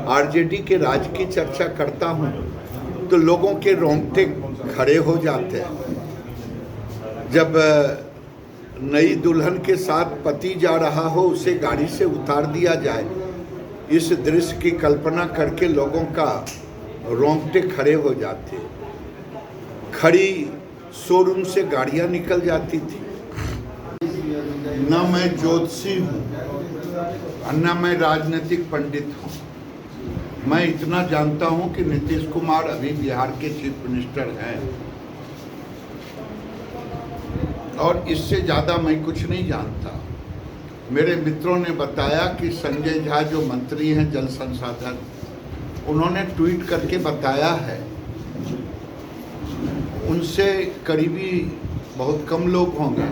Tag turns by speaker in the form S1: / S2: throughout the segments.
S1: RJD के राज की चर्चा करता हूं तो लोगों के रोंगटे खड़े हो जाते हैं। जब नई दुल्हन के साथ पति जा रहा हो, उसे गाड़ी से उतार दिया जाए, इस दृश्य की कल्पना करके लोगों का रोंगटे खड़े हो जाते। खड़ी शोरूम से गाड़ियां निकल जाती थी। न मैं ज्योतिषी हूँ, न मैं राजनीतिक पंडित हूँ। मैं इतना जानता हूँ कि नीतीश कुमार अभी बिहार के चीफ मिनिस्टर हैं, और इससे ज़्यादा मैं कुछ नहीं जानता। मेरे मित्रों ने बताया कि संजय झा जो मंत्री हैं जल संसाधन, उन्होंने ट्वीट करके बताया है, उनसे करीबी बहुत कम लोग होंगे,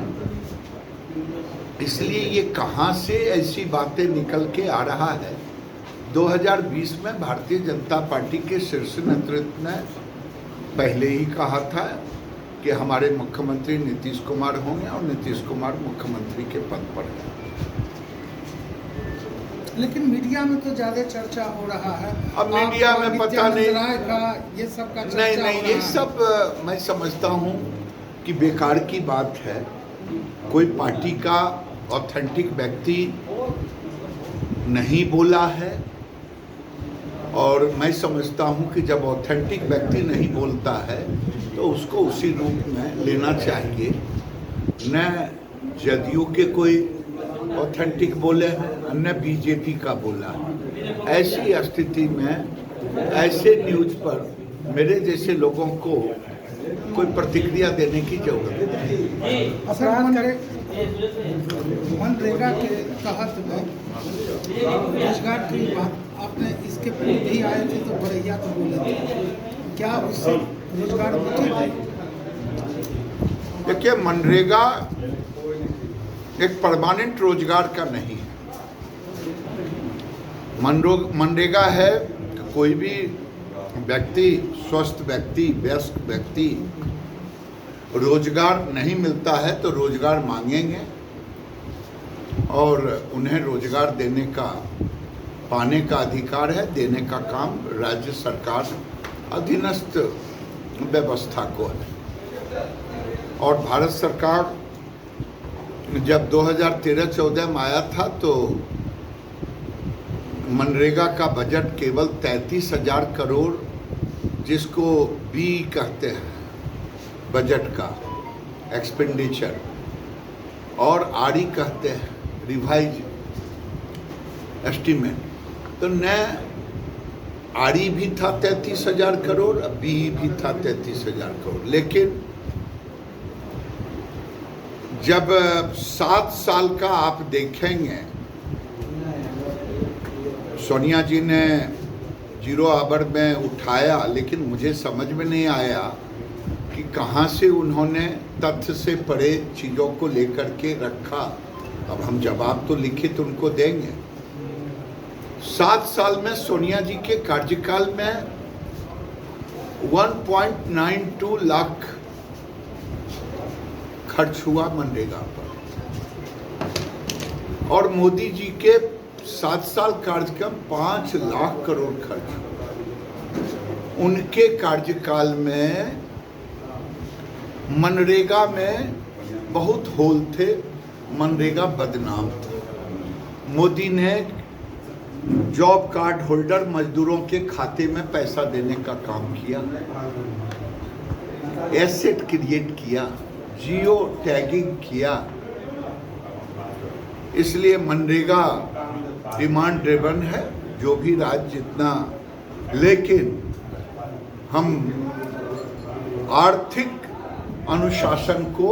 S1: इसलिए ये कहाँ से ऐसी बातें निकल के आ रहा है। 2020 में भारतीय जनता पार्टी के शीर्ष नेतृत्व ने पहले ही कहा था कि हमारे मुख्यमंत्री नीतीश कुमार होंगे और नीतीश कुमार मुख्यमंत्री के पद पर हैं।
S2: लेकिन मीडिया में तो ज्यादा चर्चा हो रहा है।
S1: अब मीडिया में पता नहीं,
S2: ये सब का
S1: नहीं, ये सब मैं समझता हूँ कि बेकार की बात है। कोई पार्टी का ऑथेंटिक व्यक्ति नहीं बोला है, और मैं समझता हूँ कि जब ऑथेंटिक व्यक्ति नहीं बोलता है तो उसको उसी रूप में लेना चाहिए। न जदयू के कोई ऑथेंटिक बोले हैं, न बीजेपी का बोला है। ऐसी स्थिति में ऐसे न्यूज पर मेरे जैसे लोगों को कोई प्रतिक्रिया देने की जरूरत नहीं।
S2: मनरेगा के तहत में रोजगार की बात आपने इसके पूर्व भी आए थे तो बड़ैया तो बोले थे, क्या उससे रोजगार मिले?
S1: देखिए, मनरेगा एक परमानेंट रोजगार का नहीं है। मनरेगा है कि कोई भी व्यक्ति, स्वस्थ व्यक्ति, वयस्क व्यक्ति रोजगार नहीं मिलता है तो रोजगार मांगेंगे और उन्हें रोजगार देने का, पाने का अधिकार है। देने का काम राज्य सरकार अधीनस्थ व्यवस्था को है। और भारत सरकार जब 2013-14 में आया था तो मनरेगा का बजट केवल 33,000 करोड़, जिसको बी कहते हैं बजट का एक्सपेंडिचर, और आरई कहते हैं रिवाइज एस्टीमेट, तो न आरई भी था 33,000 करोड़, बी भी था 33,000 करोड़। लेकिन जब 7 साल का आप देखेंगे, सोनिया जी ने 0 आवर में उठाया, लेकिन मुझे समझ में नहीं आया कि कहाँ से उन्होंने तथ्य से परे चीज़ों को लेकर के रखा। अब हम जवाब तो लिखित उनको देंगे। 7 साल में सोनिया जी के कार्यकाल में 1.92 लाख खर्च हुआ मनरेगा पर, और मोदी जी के 7 साल कार्यकाल 5 लाख करोड़ खर्च हुआ। उनके कार्यकाल में मनरेगा में बहुत होल थे, मनरेगा बदनाम था। मोदी ने जॉब कार्ड होल्डर मजदूरों के खाते में पैसा देने का काम किया, एसेट क्रिएट किया, जियो टैगिंग किया। इसलिए मनरेगा डिमांड ड्रिवन है, जो भी राज्य जितना, लेकिन हम आर्थिक अनुशासन को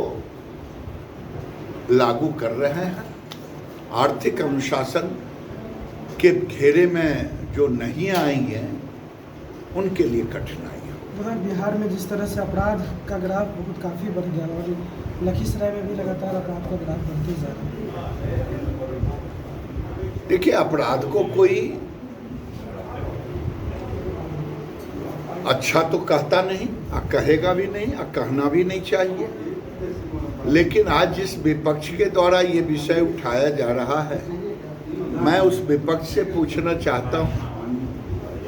S1: लागू कर रहे हैं। आर्थिक अनुशासन के घेरे में जो नहीं आएंगे उनके लिए कठिनाई है।
S2: बिहार में जिस तरह से अपराध का ग्राफ बहुत काफ़ी बढ़ गया, और लखीसराय में भी लगातार अपराध का ग्राफ बढ़ते जा रहा है।
S1: देखिए, अपराध को कोई अच्छा तो कहता नहीं, कहेगा भी नहीं, कहना भी नहीं चाहिए। लेकिन आज जिस विपक्ष के द्वारा ये विषय उठाया जा रहा है, मैं उस विपक्ष से पूछना चाहता हूँ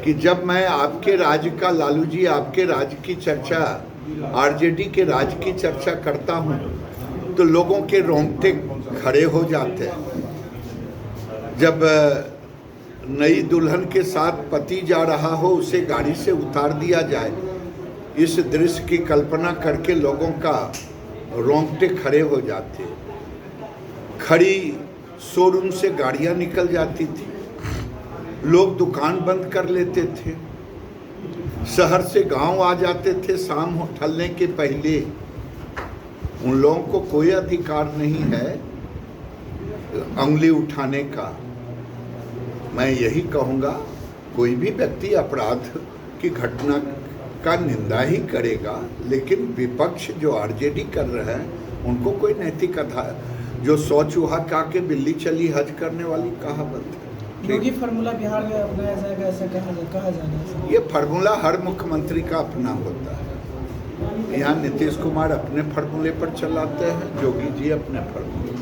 S1: कि जब मैं आपके राज्य का, लालू जी, आपके राज्य की चर्चा, आरजेडी के राज्य की चर्चा करता हूँ तो लोगों के रोंगटे खड़े हो जाते हैं। जब नई दुल्हन के साथ पति जा रहा हो, उसे गाड़ी से उतार दिया जाए, इस दृश्य की कल्पना करके लोगों का रोंगटे खड़े हो जाते। खड़ी शोरूम से गाड़ियां निकल जाती थी, लोग दुकान बंद कर लेते थे, शहर से गांव आ जाते थे शाम ढलने के पहले। उन लोगों को कोई अधिकार नहीं है उंगली उठाने का। मैं यही कहूँगा, कोई भी व्यक्ति अपराध की घटना का निंदा ही करेगा, लेकिन विपक्ष जो आरजेडी कर रहे हैं उनको कोई नैतिक आधार, जो 100 चूहा खा के बिल्ली चली हज करने वाली कहावत है।
S3: योगी फार्मूला बिहार में अपनाया जाएगा, ऐसा कहा जा रहा है।
S1: ये फार्मूला हर मुख्यमंत्री का अपना होता है। यहाँ नीतीश कुमार अपने फार्मूले पर चलाते हैं, योगी जी अपने फार्मूले।